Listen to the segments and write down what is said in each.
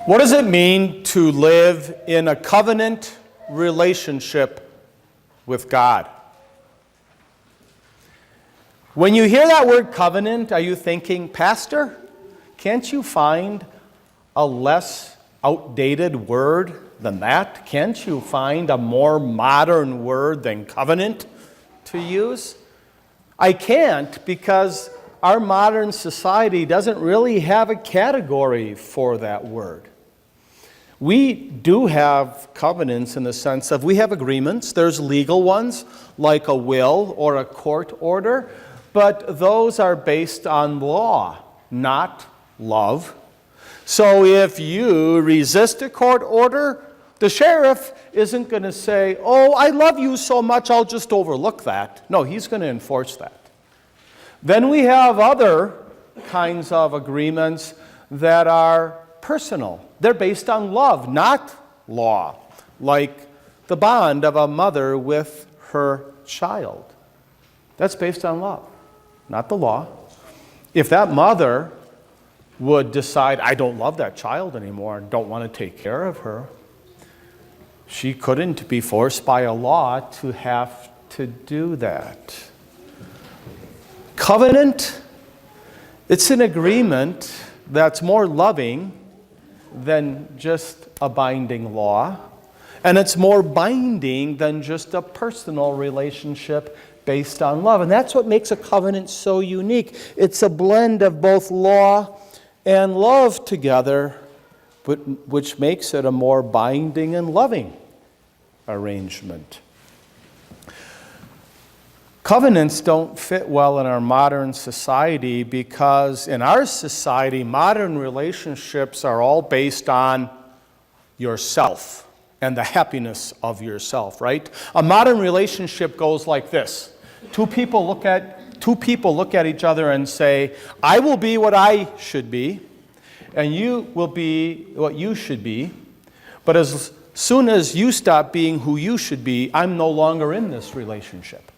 What does it mean to live in a covenant relationship with God? When you hear that word covenant, are you thinking, Pastor, can't you find a less outdated word than that? Can't you find a more modern word than covenant to use? I can't, because our modern society doesn't really have a category for that word. We do have covenants in the sense of we have agreements. There's legal ones, like a will or a court order, but those are based on law, not love. So if you resist a court order, the sheriff isn't going to say, oh, I love you so much, I'll just overlook that. No, he's going to enforce that. Then we have other kinds of agreements that are personal. They're based on love, not law, like the bond of a mother with her child. That's based on love, not the law. If that mother would decide, I don't love that child anymore and don't want to take care of her, she couldn't be forced by a law to have to do that. Covenant, it's an agreement that's more loving than just a binding law, and it's more binding than just a personal relationship based on love. And that's what makes a covenant so unique. It's a blend of both law and love together, which makes it a more binding and loving arrangement. Covenants don't fit well in our modern society because in our society, modern relationships are all based on yourself and the happiness of yourself, right? A modern relationship goes like this. Two people look at each other and say, I will be what I should be, and you will be what you should be, but as soon as you stop being who you should be, I'm no longer in this relationship.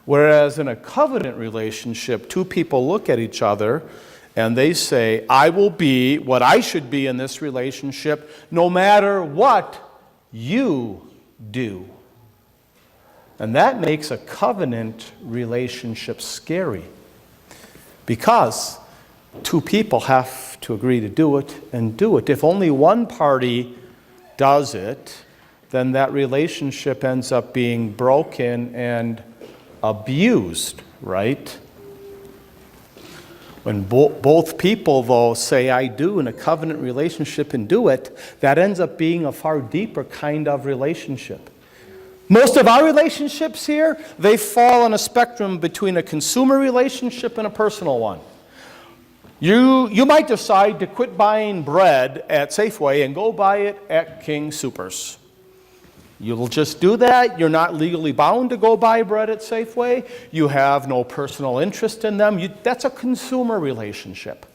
Whereas in a covenant relationship, two people look at each other and they say, I will be what I should be in this relationship no matter what you do. And that makes a covenant relationship scary because two people have to agree to do it and do it. If only one party does it, then that relationship ends up being broken and abused, right? When both people, though, say, I do in a covenant relationship and do it, that ends up being a far deeper kind of relationship. Most of our relationships here, they fall on a spectrum between a consumer relationship and a personal one. You might decide to quit buying bread at Safeway and go buy it at King Soopers. You'll just do that. You're not legally bound to go buy bread at Safeway. You have no personal interest in them. That's a consumer relationship.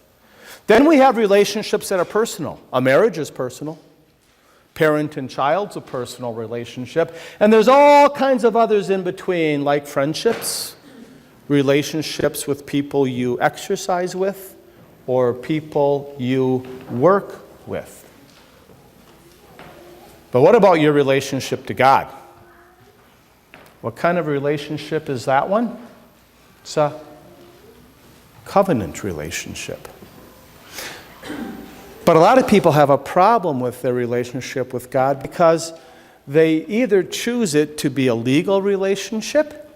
Then we have relationships that are personal. A marriage is personal. Parent and child's a personal relationship. And there's all kinds of others in between, like friendships, relationships with people you exercise with, or people you work with. But what about your relationship to God? What kind of relationship is that one? It's a covenant relationship. But a lot of people have a problem with their relationship with God because they either choose it to be a legal relationship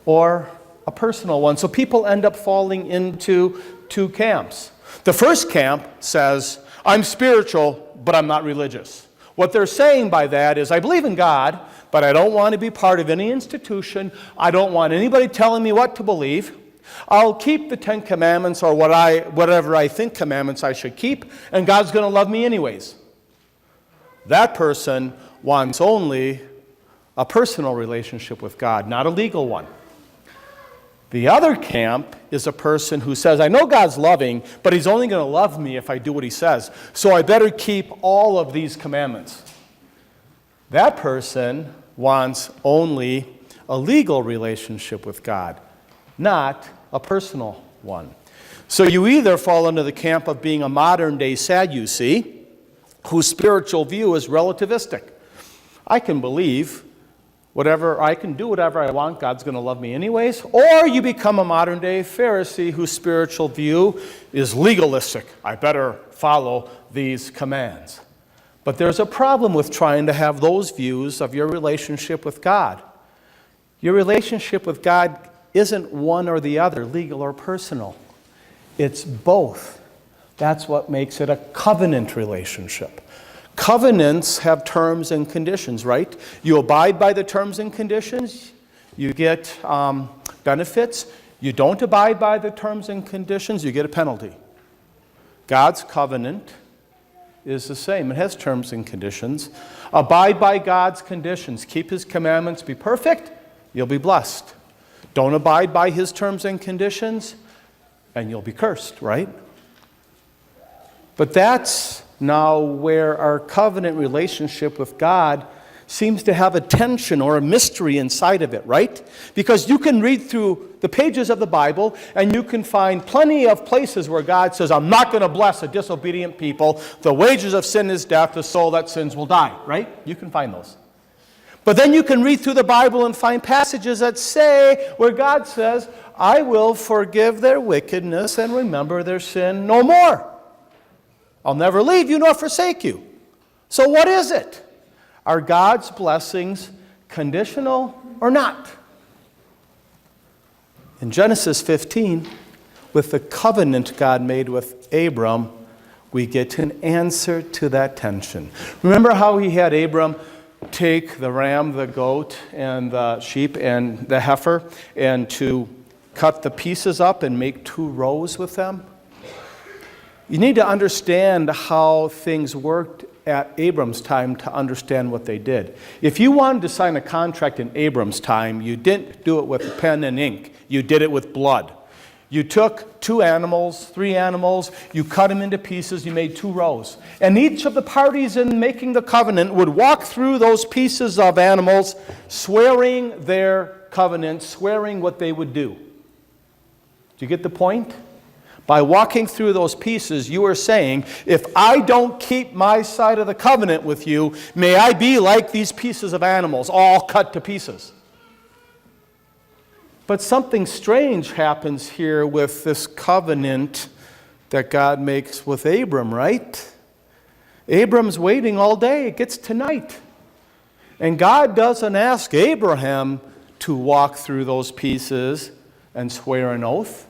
or a personal one. So people end up falling into two camps. The first camp says, I'm spiritual, but I'm not religious. What they're saying by that is, I believe in God, but I don't want to be part of any institution. I don't want anybody telling me what to believe. I'll keep the 10 Commandments or whatever I think commandments I should keep, and God's going to love me anyways. That person wants only a personal relationship with God, not a legal one. The other camp is a person who says, I know God's loving, but He's only going to love me if I do what He says, so I better keep all of these commandments. That person wants only a legal relationship with God, not a personal one. So you either fall into the camp of being a modern-day Sadducee, whose spiritual view is relativistic. I can believe whatever, I can do whatever I want, God's going to love me anyways. Or you become a modern-day Pharisee whose spiritual view is legalistic. I better follow these commands. But there's a problem with trying to have those views of your relationship with God. Your relationship with God isn't one or the other, legal or personal. It's both. That's what makes it a covenant relationship. Covenants have terms and conditions, right? You abide by the terms and conditions, you get benefits. You don't abide by the terms and conditions, you get a penalty. God's covenant is the same. It has terms and conditions. Abide by God's conditions. Keep His commandments. Be perfect. You'll be blessed. Don't abide by His terms and conditions, and you'll be cursed, right? But that's now where our covenant relationship with God seems to have a tension or a mystery inside of it, right? Because you can read through the pages of the Bible and you can find plenty of places where God says, I'm not going to bless a disobedient people. The wages of sin is death. The soul that sins will die, right? You can find those. But then you can read through the Bible and find passages that say, where God says, I will forgive their wickedness and remember their sin no more. I'll never leave you nor forsake you. So what is it? Are God's blessings conditional or not? In Genesis 15, with the covenant God made with Abram, we get an answer to that tension. Remember how He had Abram take the ram, the goat, and the sheep, and the heifer, and to cut the pieces up and make 2 rows with them? You need to understand how things worked at Abram's time to understand what they did. If you wanted to sign a contract in Abram's time, you didn't do it with pen and ink. You did it with blood. You took 2 animals, 3 animals, you cut them into pieces, you made 2 rows. And each of the parties in making the covenant would walk through those pieces of animals, swearing their covenant, swearing what they would do. Do you get the point? By walking through those pieces, you are saying, if I don't keep my side of the covenant with you, may I be like these pieces of animals, all cut to pieces. But something strange happens here with this covenant that God makes with Abram, right? Abram's waiting all day. It gets to night. And God doesn't ask Abraham to walk through those pieces and swear an oath.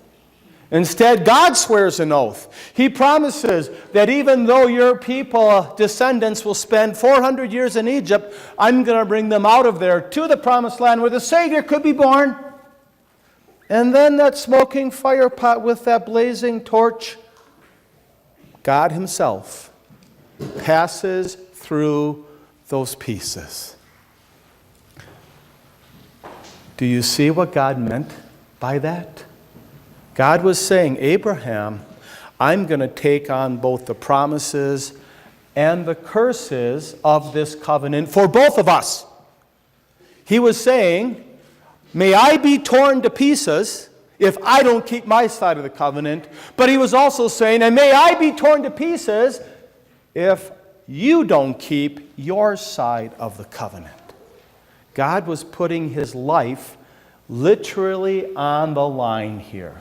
Instead, God swears an oath. He promises that even though your people, descendants, will spend 400 years in Egypt, I'm going to bring them out of there to the promised land where the Savior could be born. And then that smoking fire pot with that blazing torch, God Himself passes through those pieces. Do you see what God meant by that? God was saying, Abraham, I'm going to take on both the promises and the curses of this covenant for both of us. He was saying, may I be torn to pieces if I don't keep my side of the covenant. But He was also saying, and may I be torn to pieces if you don't keep your side of the covenant. God was putting His life literally on the line here.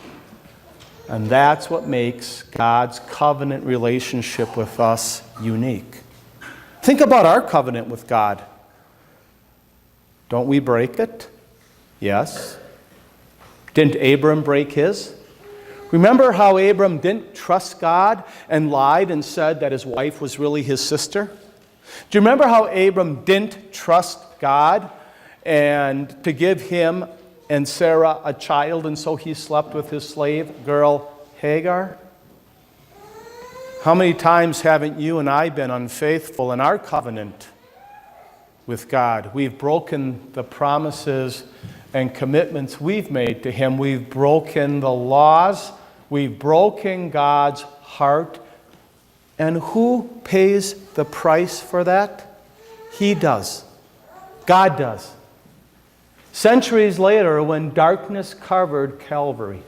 And that's what makes God's covenant relationship with us unique. Think about our covenant with God. Don't we break it? Yes. Didn't Abram break his? Remember how Abram didn't trust God and lied and said that his wife was really his sister? Do you remember how Abram didn't trust God and to give him and Sarah a child, and so he slept with his slave girl Hagar? How many times haven't you and I been unfaithful in our covenant with God? We've broken the promises and commitments we've made to Him. We've broken the laws. We've broken God's heart. And who pays the price for that? He does. God does. Centuries later, when darkness covered Calvary,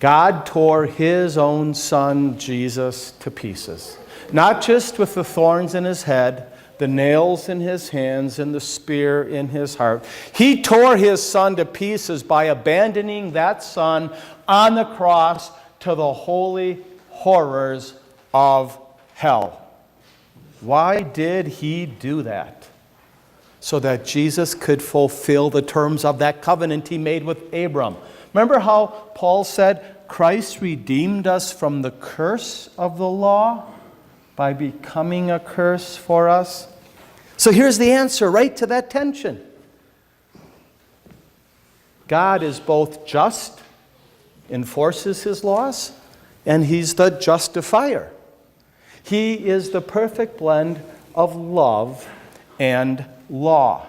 God tore his own son, Jesus, to pieces. Not just with the thorns in his head, the nails in his hands, and the spear in his heart. He tore his son to pieces by abandoning that son on the cross to the holy horrors of hell. Why did he do that? So that Jesus could fulfill the terms of that covenant he made with Abram. Remember how Paul said, Christ redeemed us from the curse of the law by becoming a curse for us? So here's the answer right to that tension. God is both just, enforces his laws, and he's the justifier. He is the perfect blend of love and law.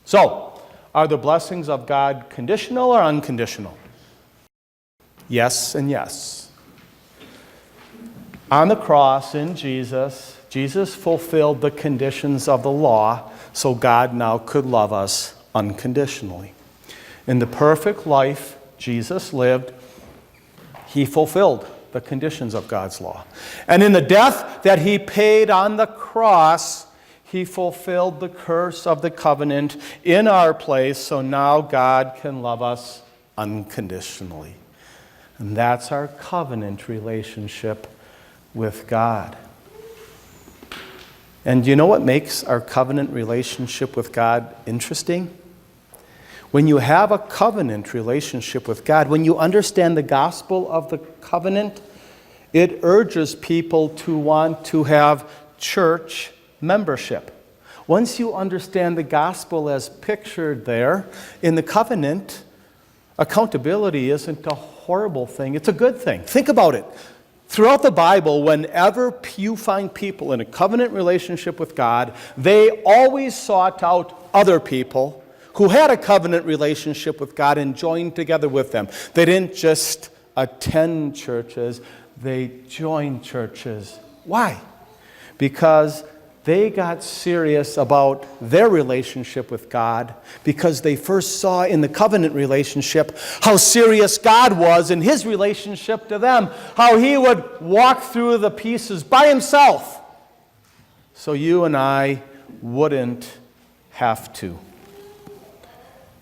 So, are the blessings of God conditional or unconditional? Yes and yes. On the cross in Jesus, Jesus fulfilled the conditions of the law, so God now could love us unconditionally. In the perfect life Jesus lived, he fulfilled the conditions of God's law. And in the death that he paid on the cross, he fulfilled the curse of the covenant in our place, so now God can love us unconditionally. And that's our covenant relationship with God. And do you know what makes our covenant relationship with God interesting? When you have a covenant relationship with God, when you understand the gospel of the covenant, it urges people to want to have church membership. Once you understand the gospel as pictured there in the covenant, accountability isn't a horrible thing, it's a good thing. Think about it. Throughout the Bible, whenever you find people in a covenant relationship with God, they always sought out other people who had a covenant relationship with God and joined together with them. They didn't just attend churches, they joined churches. Why? Because they got serious about their relationship with God because they first saw in the covenant relationship how serious God was in his relationship to them, how he would walk through the pieces by himself so you and I wouldn't have to.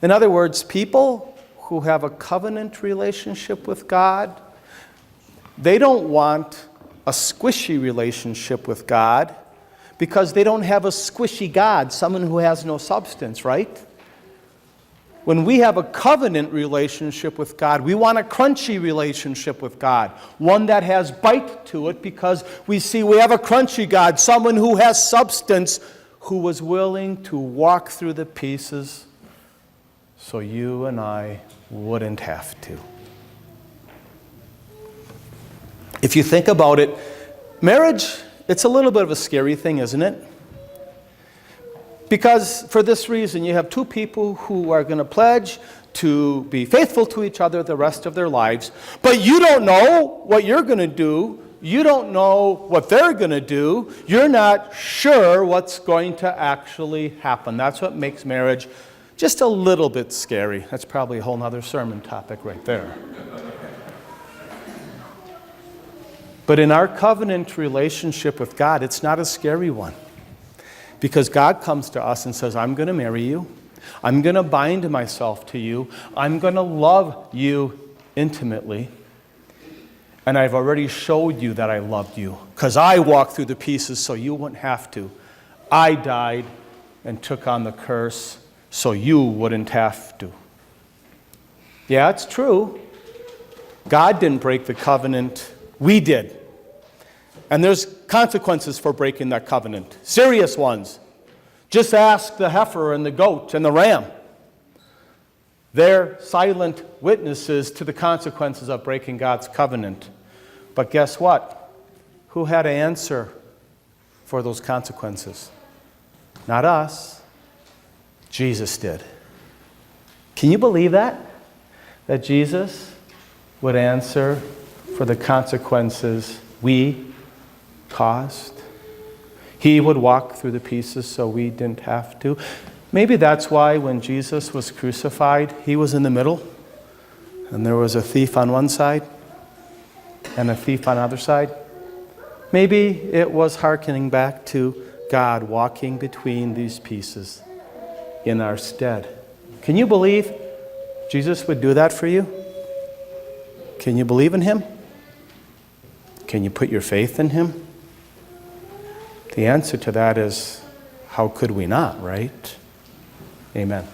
In other words, people who have a covenant relationship with God, they don't want a squishy relationship with God because they don't have a squishy God, someone who has no substance, right? When we have a covenant relationship with God, we want a crunchy relationship with God, one that has bite to it because we see we have a crunchy God, someone who has substance, who was willing to walk through the pieces so you and I wouldn't have to. If you think about it, marriage, it's a little bit of a scary thing, isn't it? Because for this reason, you have two people who are going to pledge to be faithful to each other the rest of their lives, but you don't know what you're going to do. You don't know what they're going to do. You're not sure what's going to actually happen. That's what makes marriage just a little bit scary. That's probably a whole other sermon topic right there. But in our covenant relationship with God, it's not a scary one. Because God comes to us and says, I'm going to marry you. I'm going to bind myself to you. I'm going to love you intimately. And I've already showed you that I loved you because I walked through the pieces so you wouldn't have to. I died and took on the curse so you wouldn't have to. Yeah, it's true. God didn't break the covenant. We did. And there's consequences for breaking that covenant. Serious ones. Just ask the heifer and the goat and the ram. They're silent witnesses to the consequences of breaking God's covenant. But guess what? Who had to answer for those consequences? Not us. Jesus did. Can you believe that? That Jesus would answer for the consequences we caused. He would walk through the pieces so we didn't have to. Maybe that's why when Jesus was crucified, he was in the middle. and there was a thief on one side and a thief on the other side. Maybe it was hearkening back to God walking between these pieces in our stead. Can you believe Jesus would do that for you? Can you believe in him? Can you put your faith in him? The answer to that is, how could we not, right? Amen.